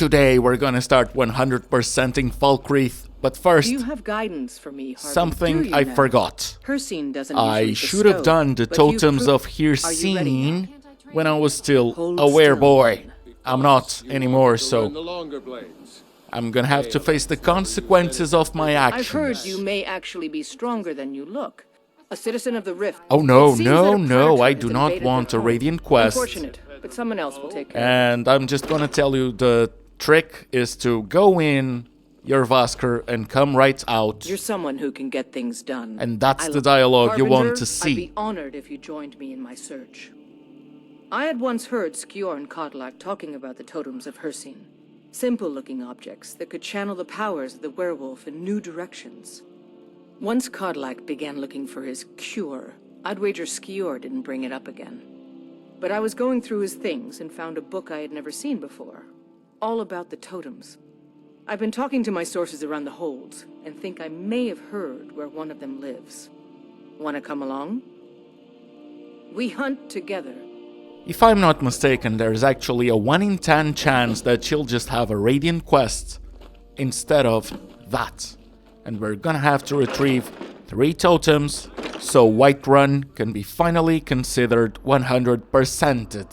Today we're gonna start 100%ing Falkreath, but first, Do you have guidance for me, Harvey? something I forgot. Hircine doesn't I usually should have bestow, done the but you totems pro- of Are you ready Hircine now? when I was still Hold a wereboy. still. I'm not anymore, so The longer blades. I'm gonna have to face the consequences of my actions. I've heard you may actually be stronger than you look. A citizen of the Rift. Oh no, It seems no, that a no, predator I has do not invaded want a their home. Radiant quest. Unfortunate, but someone else will take care. And I'm just gonna tell you the trick is to go in your Vasker and come right out. You're someone who can get things done. And that's I the look- dialogue you want Harbinger, to see. I'd be honored if you joined me in my search. I had once heard Skjor and Kodlak talking about the totems of Hircine. Simple-looking objects that could channel the powers of the werewolf in new directions. Once Kodlak began looking for his cure, I'd wager Skjor didn't bring it up again. But I was going through his things and found a book I had never seen before, all about the totems. I've been talking to my sources around the holds, and think I may have heard where one of them lives. Want to come along? We hunt together. If I'm not mistaken, there's actually a 1 in 10 chance that she'll just have a Radiant quest instead of that. And we're gonna have to retrieve 3 totems, so Whiterun can be finally considered 100%ed.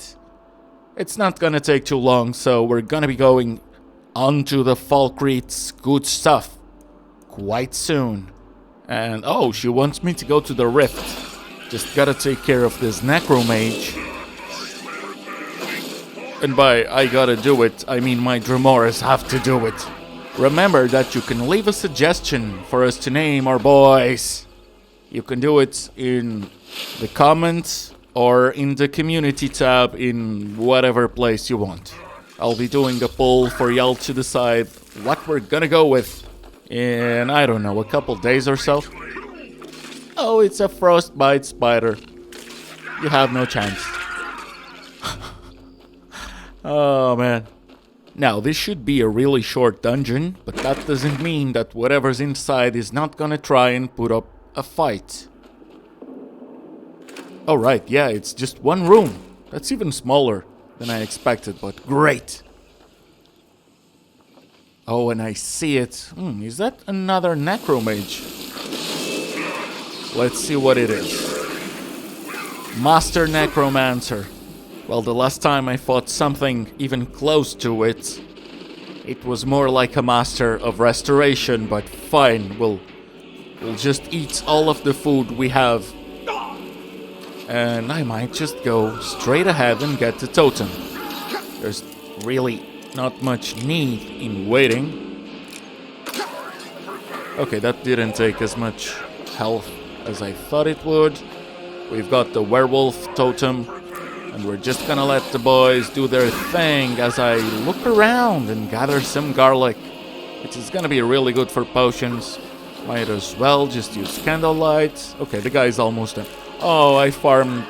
It's not gonna take too long, so we're gonna be going onto the Falkreath's good stuff quite soon. And oh, she wants me to go to the Rift. Just gotta take care of this Necromage. And by I gotta do it, I mean my Dremoras have to do it. Remember that you can leave a suggestion for us to name our boys. You can do it in the comments or in the community tab in whatever place you want. I'll be doing a poll for y'all to decide what we're gonna go with in, I don't know, a couple days or so. Oh, it's a frostbite spider. You have no chance. Oh man. Now, this should be a really short dungeon, but that doesn't mean that whatever's inside is not gonna try and put up a fight. Oh right, yeah, it's just one room. That's even smaller than I expected, but great. Oh, and I see it. Is that another Necromage? Let's see what it is. Master Necromancer. Well, the last time I fought something even close to it, it was more like a Master of Restoration, but fine, we'll just eat all of the food we have. And I might just go straight ahead and get the totem. There's really not much need in waiting. Okay, that didn't take as much health as I thought it would. We've got the werewolf totem, and we're just gonna let the boys do their thing as I look around and gather some garlic, which is gonna be really good for potions. Might as well just use candlelight. Okay, the guy's almost done. Oh, I farmed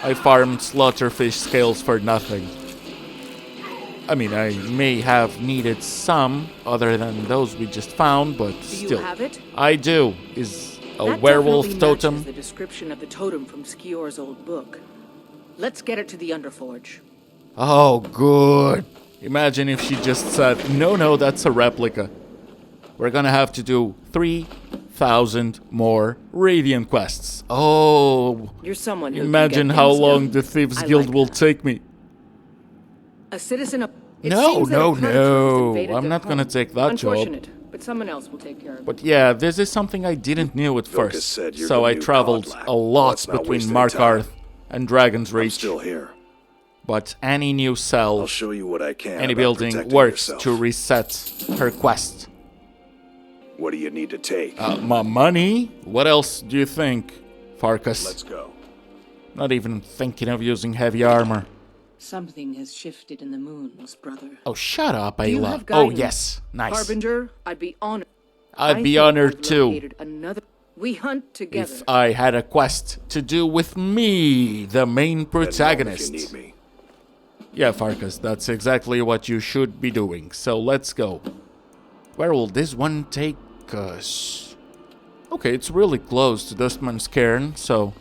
slaughterfish scales for nothing. I mean, I may have needed some other than those we just found, but still. Do you have it? I do. Is a That werewolf definitely totem? matches the description of the totem from Skjor's old book. Let's get it to the Underforge. Oh, good. Imagine if she just said, no, that's a replica. We're gonna have to do 3,000 more Radiant quests. Oh, You're someone who imagine can get how things long done. the Thieves I Guild like will that. take me. A citizen of... It No, seems that a predator has invaded I'm their not gonna home. take that job. Unfortunate, but someone else will take care of it. But yeah, this is something I didn't know at Dorcas first. said you're So the I new traveled Kodlak. a lot Let's not between waste any time. Markarth and Dragon's I'm Reach. still here. But any new cell, I'll show you what I can. any about building protecting works yourself. to reset her quest. What do you need to take? My money? What else do you think, Farkas? Let's go. Not even thinking of using heavy armor. Something has shifted in the moons, brother. Oh, shut up, Do you Ayla. have Oh, guidance? yes. Nice. Harbinger, I'd be honored. I'd I be think honored I've too located Another... We hunt together. if I had a quest to do with me, the main Let me know if protagonist. you need me. Yeah, Farkas, that's exactly what you should be doing. So let's go. Where will this one take us? Okay, it's really close to Dustman's Cairn, so...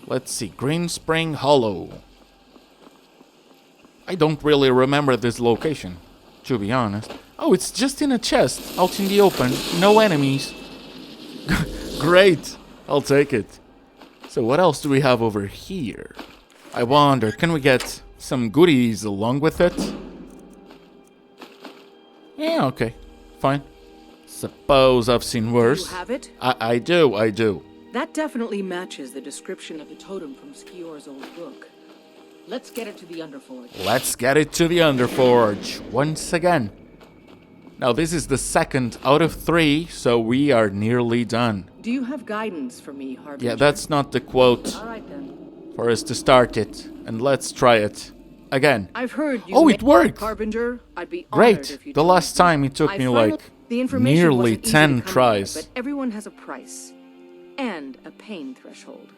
Let's see, Green Spring Hollow. I don't really remember this location. to be honest. Oh, it's just in a chest, out in the open, no enemies. Great, I'll take it. So what else do we have over here? I wonder, can we get some goodies along with it? Yeah, okay, fine. Suppose I've seen worse. You have it? I do. That definitely matches the description of the totem from Skior's old book. Let's get it to the Underforge. Let's get it to the Underforge, once again. Now this is the second out of 3, so we are nearly done. Do you have guidance for me, Harbinger? Yeah, that's not the quote All right, then. for us to start it. And let's try it again. I've heard you. Oh, it worked! Harbinger, I'd be honored if Great! you The told last me. time it took I me finally- like the information nearly wasn't easy to 10 come by, tries. but everyone has a price. And a pain threshold.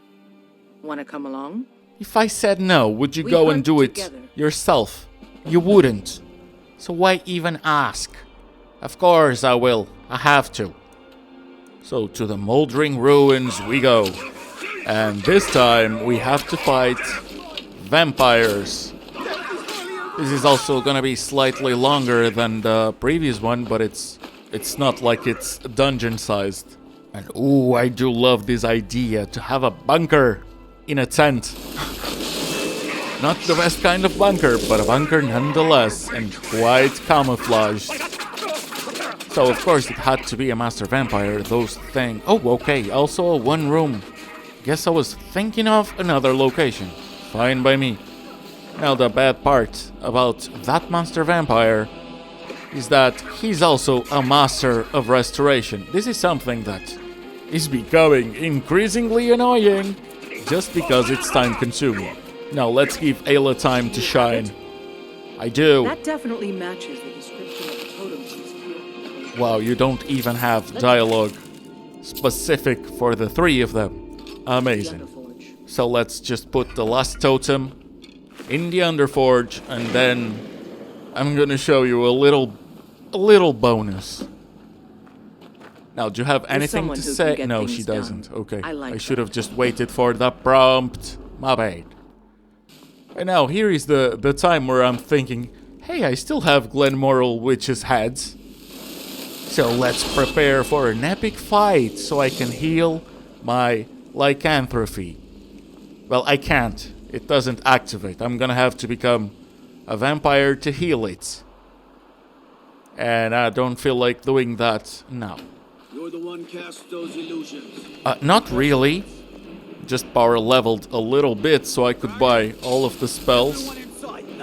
Want to come along? If I said no, would you We go and hunt do it together. yourself? You wouldn't. So why even ask? Of course I will. I have to. So to the Moldering Ruins we go. And this time we have to fight vampires. This is also gonna be slightly longer than the previous one, but it's not like it's dungeon sized. And ooh, I do love this idea to have a bunker in a tent. Not the best kind of bunker, but a bunker nonetheless, and quite camouflaged. So of course it had to be a master vampire, those things. Oh, okay, also a one room. Guess I was thinking of another location. Fine by me. Now the bad part about that master vampire is that he's also a master of restoration. This is something that is becoming increasingly annoying just because it's time consuming. Now let's give Ayla time to shine. I do. That definitely matches the description of the totem from Skior. Wow, you don't even have dialogue specific for the 3 of them. Amazing. Underforge. So let's just put the last totem in the Underforge, and then I'm gonna show you a little bonus. Now, do you have anything someone to who can say? get No, things she doesn't. done. Okay, I like should that. have just waited for the prompt. My bad. And now here is the time where I'm thinking, hey, I still have Glenmoral Witch's heads. So let's prepare for an epic fight so I can heal my lycanthropy. Well, I can't. It doesn't activate. I'm gonna have to become a vampire to heal it. And I don't feel like doing that now. You're the one cast those illusions. Not really. Just power leveled a little bit so I could buy all of the spells.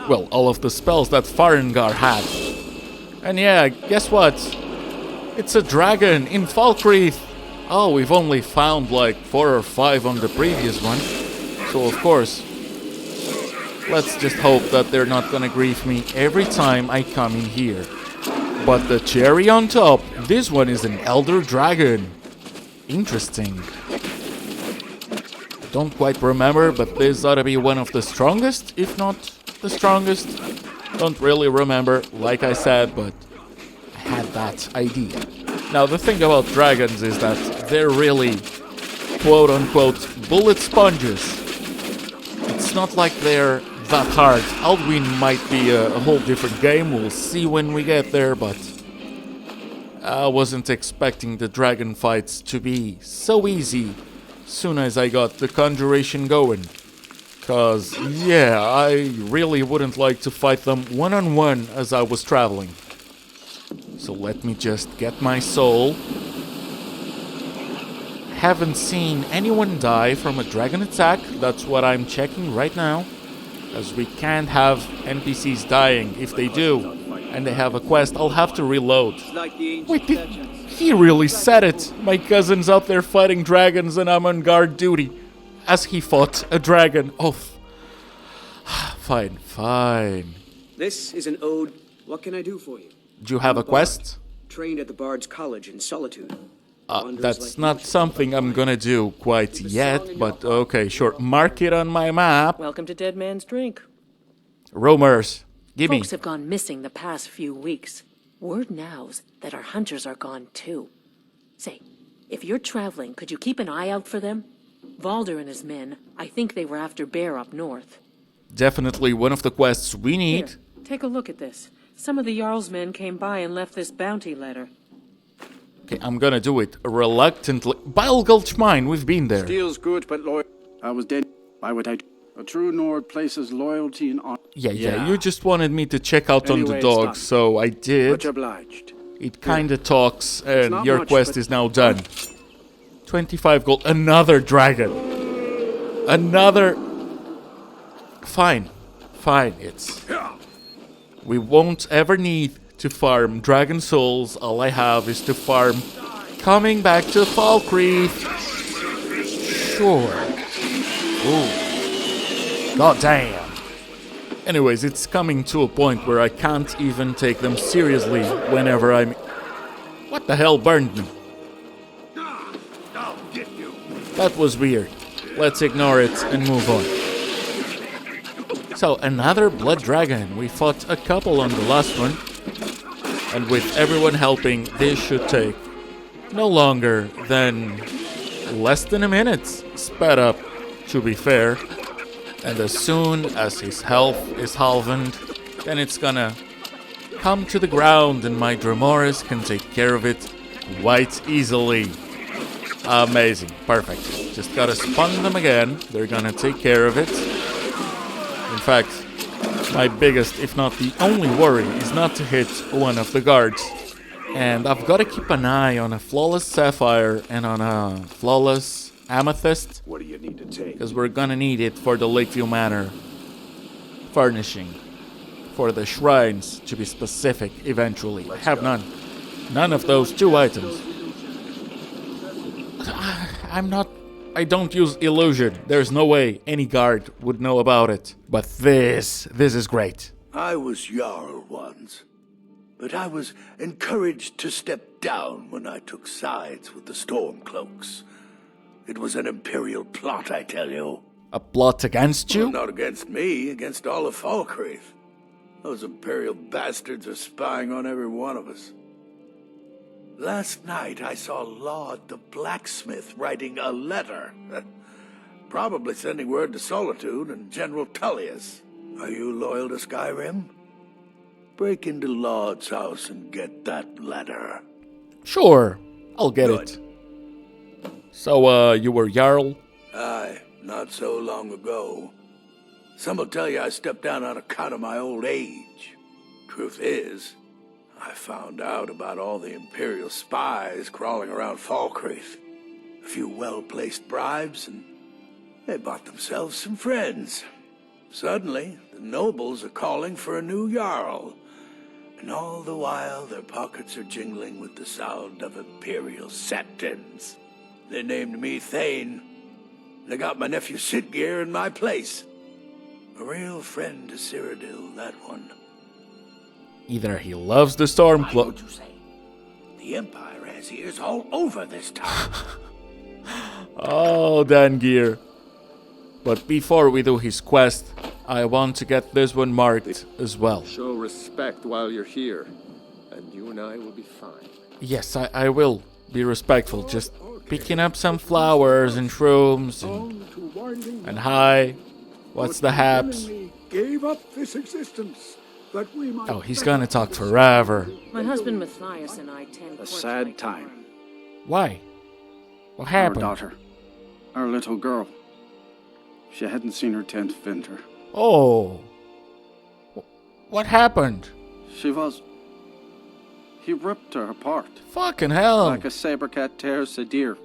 Well, all of the spells that Farengar had. And yeah, guess what? It's a dragon in Falkreath. Oh, we've only found like 4 or 5 on the previous one. So of course, let's just hope that they're not gonna grief me every time I come in here. But the cherry on top, this one is an elder dragon. Interesting. Don't quite remember, but this ought to be one of the strongest, if not the strongest. Don't really remember, like I said, but I had that idea. Now, the thing about dragons is that they're really, quote-unquote, bullet sponges. It's not like they're that hard. Alduin might be a whole different game, we'll see when we get there, but I wasn't expecting the dragon fights to be so easy soon as I got the conjuration going. Cause, yeah, I really wouldn't like to fight them one-on-one as I was traveling. So let me just get my soul. Haven't seen anyone die from a dragon attack, that's what I'm checking right now. As we can't have NPCs dying. If they do, and they have a quest, I'll have to reload. Like the ancient Wait, legends. he really said it! My cousin's out there fighting dragons and I'm on guard duty. As he fought a dragon. Oh. Fine. This is an ode. What can I do for you? Do you have a quest? Trained at the Bard's College in Solitude. Wonders That's like not yours. something I'm gonna do quite yet, but okay, sure. Mark it on my map. Welcome to Dead Man's Drink. Rumors. Gimme. Folks have gone missing the past few weeks. Word now's that our hunters are gone too. Say, if you're traveling, could you keep an eye out for them? Valder and his men, I think they were after bear up north. Definitely one of the quests we need. Here, take a look at this. Some of the Jarl's men came by and left this bounty letter. Okay, I'm gonna do it reluctantly. Bile Gulch Mine, we've been there. Steel's good, but loyal. I was dead. Why would I? A true Nord places loyalty in honor. Yeah, you just wanted me to check out on the Anyway, it's dog, done. so I did. Much obliged. It kinda talks, and not your much, quest but- is now done. 25 gold. Another dragon. Another. Fine. It's. We won't ever need to farm dragon souls. All I have is to farm coming back to Falkreath. Sure. Ooh. God damn. Anyways, it's coming to a point where I can't even take them seriously whenever I'm... What the hell burned me? That was weird. Let's ignore it and move on. So, another blood dragon. We fought a couple on the last one. And with everyone helping, this should take no longer than less than a minute. Sped up, to be fair. And as soon as his health is halved, then it's gonna come to the ground and my Dramoris can take care of it quite easily. Amazing. Perfect. Just gotta spawn them again. They're gonna take care of it. In fact, my biggest, if not the only worry, is not to hit one of the guards. And I've gotta keep an eye on a flawless sapphire and on a flawless amethyst. What do you need to take? Because we're gonna need it for the Lakeview Manor furnishing. For the shrines, to be specific, eventually. I have none. None of those two items. I don't use illusion. There's no way any guard would know about it. But this is great. I was Jarl once, but I was encouraged to step down when I took sides with the Stormcloaks. It was an imperial plot, I tell you. A plot against you? Well, not against me, against all of Falkreath. Those imperial bastards are spying on every one of us. Last night I saw Laud the blacksmith writing a letter. Probably sending word to Solitude and General Tullius. Are you loyal to Skyrim? Break into Laud's house and get that letter. Sure, I'll get Good. it. So, you were Jarl? Aye, not so long ago. Some will tell you I stepped down on account of my old age. Truth is, I found out about all the Imperial spies crawling around Falkreath. A few well-placed bribes, and they bought themselves some friends. Suddenly, the nobles are calling for a new Jarl. And all the while, their pockets are jingling with the sound of Imperial septons. They named me Thane. They got my nephew Siggeir in my place. A real friend to Cyrodiil, that one. Either he loves the Why Stormcloak. would you say? The Empire has ears all over this town. Oh, Dawnguard. But before we do his quest, I want to get this one marked as well. Show respect while you're here, and you and I will be fine. Yes, I will be respectful. Just picking up some flowers and shrooms and hi. What's the haps? Gave up this existence that we might. Oh, he's gonna talk forever. My husband Matthias and I tend A court sad like time. farm. Why? What Our happened? daughter. Our little girl. She hadn't seen her 10th winter. Oh. What happened? She was... He ripped her apart. Fucking hell. Like a saber cat tears a deer.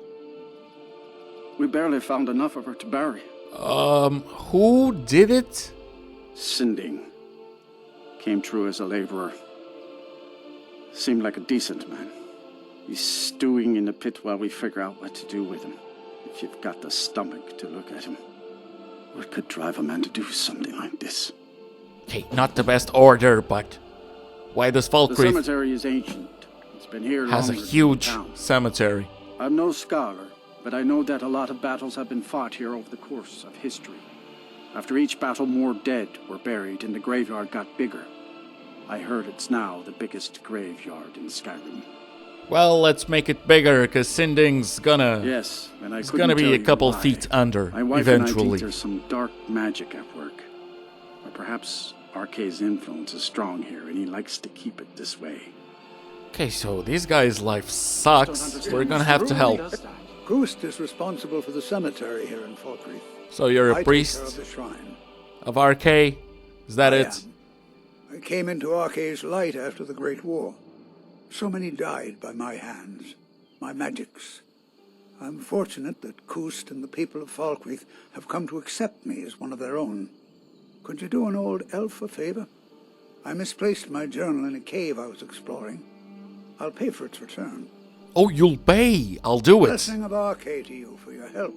We barely found enough of her to bury. Who did it? Sinding. Came through as a laborer. Seemed like a decent man. He's stewing in the pit while we figure out what to do with him. If you've got the stomach to look at him. What could drive a man to do something like this? Okay, not the best order, but why does The Falkreath cemetery is ancient. It's been here has a longer than huge the town. cemetery? I'm no scholar, but I know that a lot of battles have been fought here over the course of history. After each battle, more dead were buried and the graveyard got bigger. I heard it's now the biggest graveyard in Skyrim. Well, let's make it bigger, because Sinding's gonna... Yes, and I It's couldn't gonna be tell a you couple why. feet under, My wife and I eventually. think there's some dark magic at work. Or perhaps Arkay's influence is strong here, and he likes to keep it this way. Okay, so this guy's life sucks. We're gonna have to help. Ghost is responsible for the cemetery here in Falkreath. So you're I a take care priest of the shrine. of RK? Is that I it? am. I came into Arkay's light after the Great War. So many died by my hands, my magics. I'm fortunate that Kust and the people of Falkreath have come to accept me as one of their own. Could you do an old elf a favor? I misplaced my journal in a cave I was exploring. I'll pay for its return. Oh, you'll pay. I'll do it. Blessing of Arkay to you for your help.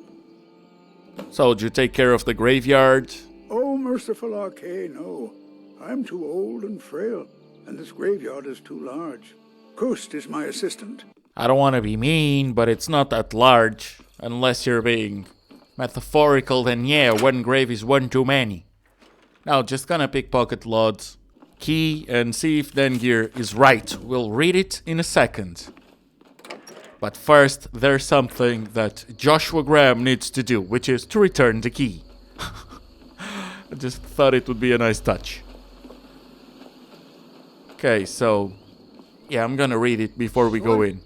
So, did you take care of the graveyard? Oh, merciful Arkay, no. I'm too old and frail, and this graveyard is too large. Kust is my assistant. I don't want to be mean, but it's not that large. Unless you're being metaphorical, then yeah, one grave is one too many. Now, just gonna pickpocket Lod's key and see if Dawnguard is right. We'll read it in a second. But first, there's something that Joshua Graham needs to do, which is to return the key. I just thought it would be a nice touch. Okay, so... yeah, I'm gonna read it before we go in.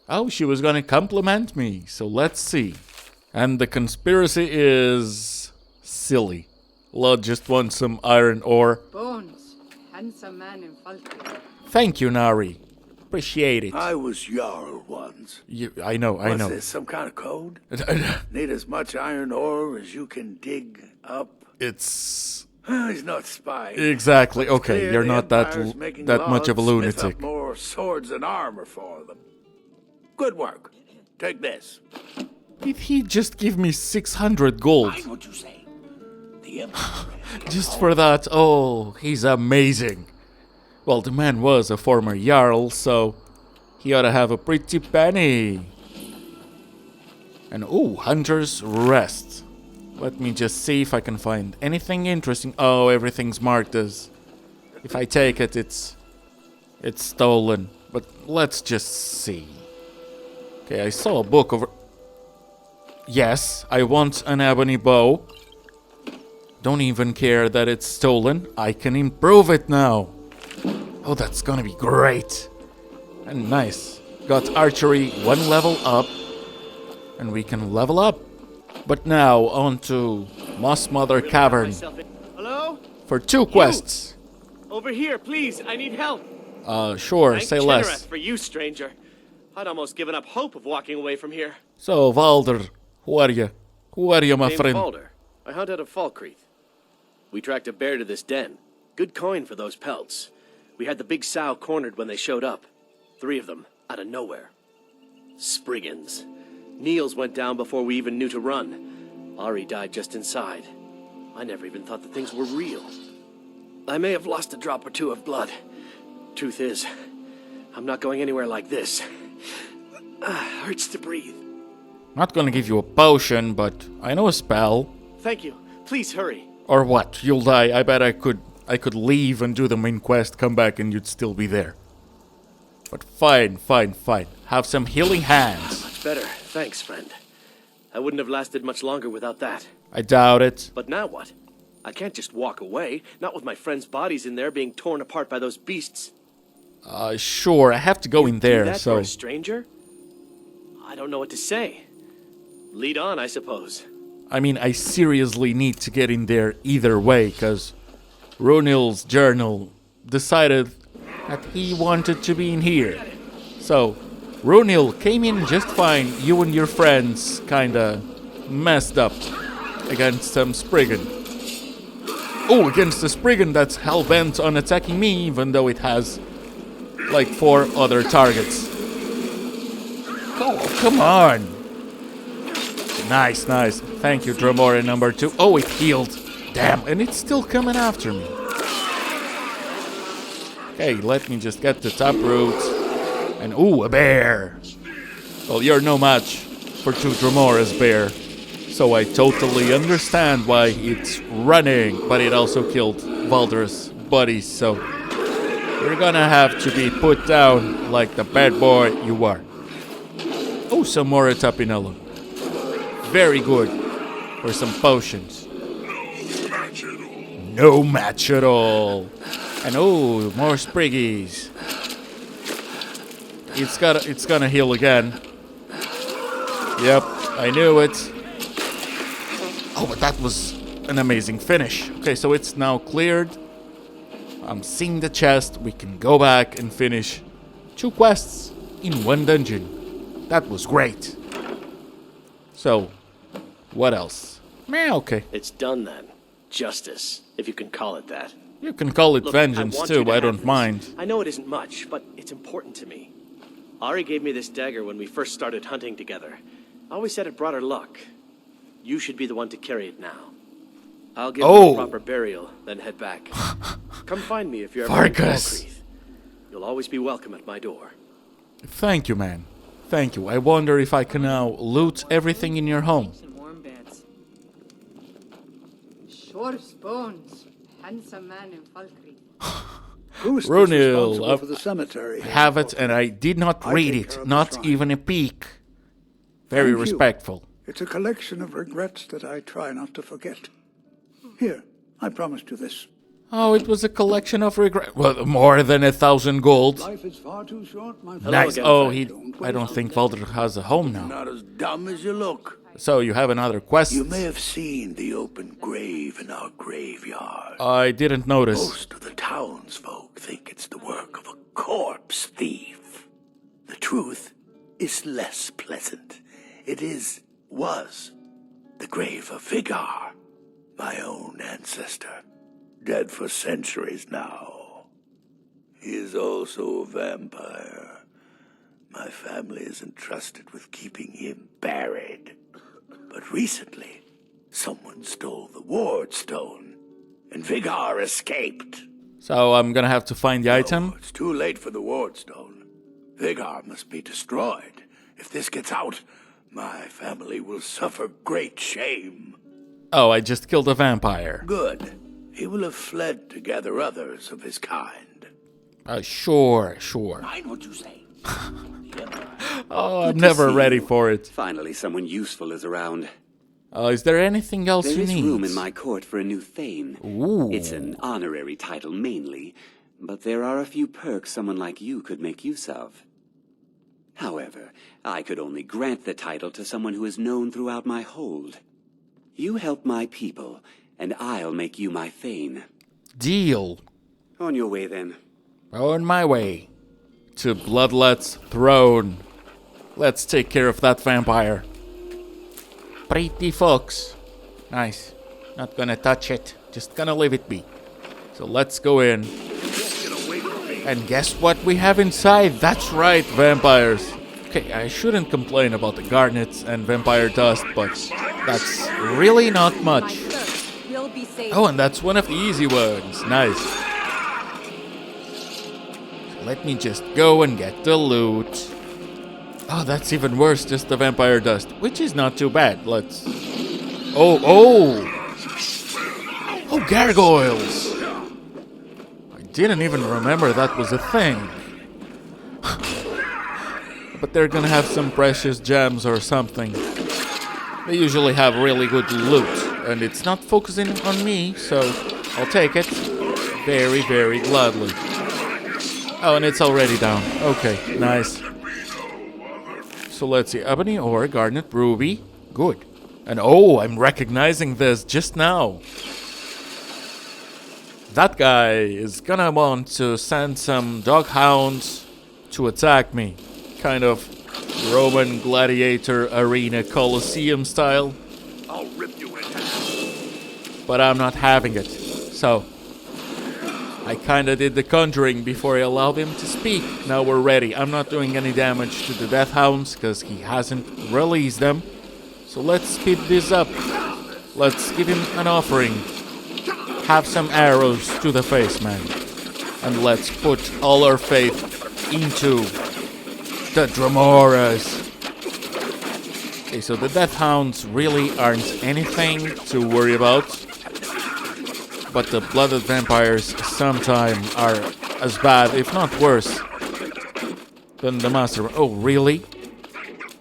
Oh, she was gonna compliment me, so let's see. And the conspiracy is... silly. Lod just wants some iron ore. Bones, handsome man in Falkreath. Thank you, Nari. Appreciate it. I was Jarl once. I know. What's this, some kind of code? Need as much iron ore as you can dig up? It's... He's not spying. exactly. It's Okay, clear you're the not that Empire's making much of a Lord smith lunatic. up more swords and armor for them. Good work. Take this. Did he just give me 600 gold? What'd you say? The Emperor. Just for that? Oh, he's amazing. Well, the man was a former Jarl, so he ought to have a pretty penny. And ooh, Hunter's Rest. Let me just see if I can find anything interesting. Oh, everything's marked as... if I take it, it's stolen. But let's just see. Okay, I saw a book over... yes, I want an ebony bow. Don't even care that it's stolen. I can improve it now. Oh, that's gonna be great. And nice. Got archery 1 level up. And we can level up. But now, on to Moss Mother Cavern. Hello? For 2 quests. Over here, please. I need help. Sure, Thank say Chinnereth less. for you, stranger. I'd almost given up hope of walking away from here. So, Valder, who are you? Who are you, my Name's friend? Balder. I hunt out of Falkreath. We tracked a bear to this den. Good coin for those pelts. We had the big sow cornered when they showed up. 3 of them, out of nowhere. Spriggans. Niels went down before we even knew to run. Ari died just inside. I never even thought the things were real. I may have lost a drop or 2 of blood. Truth is, I'm not going anywhere like this. Hurts to breathe. Not gonna give you a potion, but I know a spell. Thank you. Please hurry. Or what? You'll die. I bet I could leave and do the main quest, come back, and you'd still be there. But fine. Have some healing hands. Much better. Thanks, friend. I wouldn't have lasted much longer without that. I doubt it. But now what? I can't just walk away, not with my friends' bodies in there being torn apart by those beasts. Sure, I have to go in there, Do that so... for a stranger? I don't know what to say. Lead on, I suppose. I mean, I seriously need to get in there either way, because Runil's journal decided that he wanted to be in here. So, Runil came in just fine. You and your friends kinda messed up against some Spriggan. Oh, against the Spriggan that's hell-bent on attacking me, even though it has like 4 other targets. Oh, come on. Nice. Thank you, Dromore number 2. Oh, it healed. Damn, and it's still coming after me. Okay, let me just get the taproot. And ooh, a bear. Well, you're no match for 2 Dromore's bear. So I totally understand why it's running. But it also killed Valder's buddies, so you're gonna have to be put down like the bad boy you are. Oh, some more Tapinello. Very good for some potions. no match at all. And oh, more Spriggies. It's gonna heal again. Yep, I knew it. Oh, but that was an amazing finish. Okay, so it's now cleared. I'm seeing the chest. We can go back and finish 2 quests in 1 dungeon. That was great. So, what else? Okay. It's done then. Justice, if you can call it that. You can call it Look, vengeance too, I don't this. mind. I know it isn't much, but it's important to me. Ari gave me this dagger when we first started hunting together. I always said it brought her luck. You should be the one to carry it now. I'll give it a proper burial, then head back. Come find me if you're ever in Falkreath. You'll always be welcome at my door. Thank you, man. Thank you. I wonder if I can now loot everything in your home. Shor's bones. Handsome man in Falkreath. Runil, for the cemetery. I have it, and I did not read it. Not even a peek. Very respectful. It's a collection of regrets that I try not to forget. Here, I promised you this. Oh, it was a collection of regret. Well, more than 1,000 gold. Life is far too short, my friend. Nice. Oh, I don't think Valder has a home now. Not as dumb as you look. So you have another quest? You may have seen the open grave in our graveyard. I didn't notice. Most of the townsfolk think it's the work of a corpse thief. The truth is less pleasant. It was the grave of Vigar, my own ancestor, dead for centuries now. He is also a vampire. My family is entrusted with keeping him buried. But recently, someone stole the ward stone, and Vigar escaped. So I'm gonna have to find the item? It's too late for the ward stone. Vigar must be destroyed. If this gets out, my family will suffer great shame. Oh, I just killed a vampire. Good. He will have fled to gather others of his kind. Sure. Mind what you say. Oh, I'm never ready for it. Finally, someone useful is around. Is there anything else you need? There is room in my court for a new Thane. Ooh. It's an honorary title mainly, but there are a few perks someone like you could make use of. However, I could only grant the title to someone who is known throughout my hold. You help my people, and I'll make you my Thane. Deal. On your way, then. On my way. To Bloodlet's throne. Let's take care of that vampire. Pretty fox. Nice. Not gonna touch it. Just gonna leave it be. So let's go in. And guess what we have inside? That's right, vampires. Okay, I shouldn't complain about the garnets and vampire dust, but that's really not much. Oh, and that's one of the easy ones. Nice. So let me just go and get the loot. Oh, that's even worse, just the vampire dust, which is not too bad. Let's... Oh, gargoyles! I didn't even remember that was a thing. But they're gonna have some precious gems or something. They usually have really good loot, and it's not focusing on me, so I'll take it very, very gladly. Oh, and it's already down. Okay, nice. So let's see, ebony ore, garnet, ruby, good. And oh, I'm recognizing this just now. That guy is gonna want to send some doghounds to attack me. Kind of Roman gladiator arena Colosseum style. I'll rip you in half. But I'm not having it. So I kinda did the conjuring before I allowed him to speak. Now we're ready. I'm not doing any damage to the Deathhounds because he hasn't released them. So let's speed this up. Let's give him an offering. Have some arrows to the face, man. And let's put all our faith into the Dramoras. Okay, so the Deathhounds really aren't anything to worry about. But the blooded vampires sometimes are as bad, if not worse, than the master. Oh, really?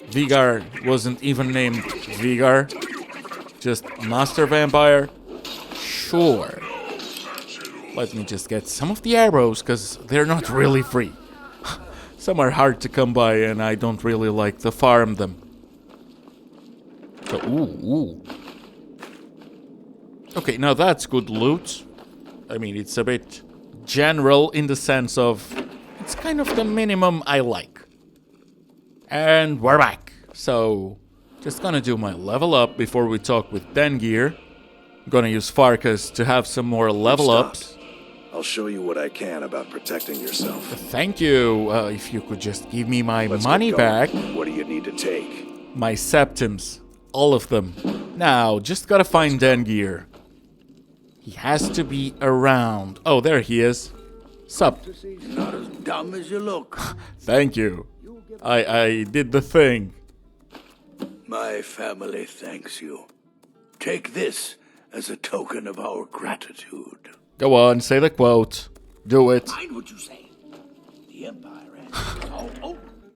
Vigar wasn't even named Vigar? Just Master Vampire? Sure. Let me just get some of the arrows, because they're not really free. Some are hard to come by, and I don't really like to farm them. So, ooh. Okay, now that's good loot. I mean, it's a bit general in the sense of it's kind of the minimum I like. And we're back. So, just gonna do my level up before we talk with Dawnguard. Gonna use Farkas to have some more level ups. I'll show you what I can about protecting yourself. Thank you. If you could just give me my Let's money get going. back. What do you need to take? My septims. All of them. Now, just gotta find Dawnguard. He has to be around. Oh, there he is. Sup? Not as dumb as you look. Thank you. I did the thing. My family thanks you. Take this as a token of our gratitude. Go on, say the quote. Do it. Mind what you say. The Empire has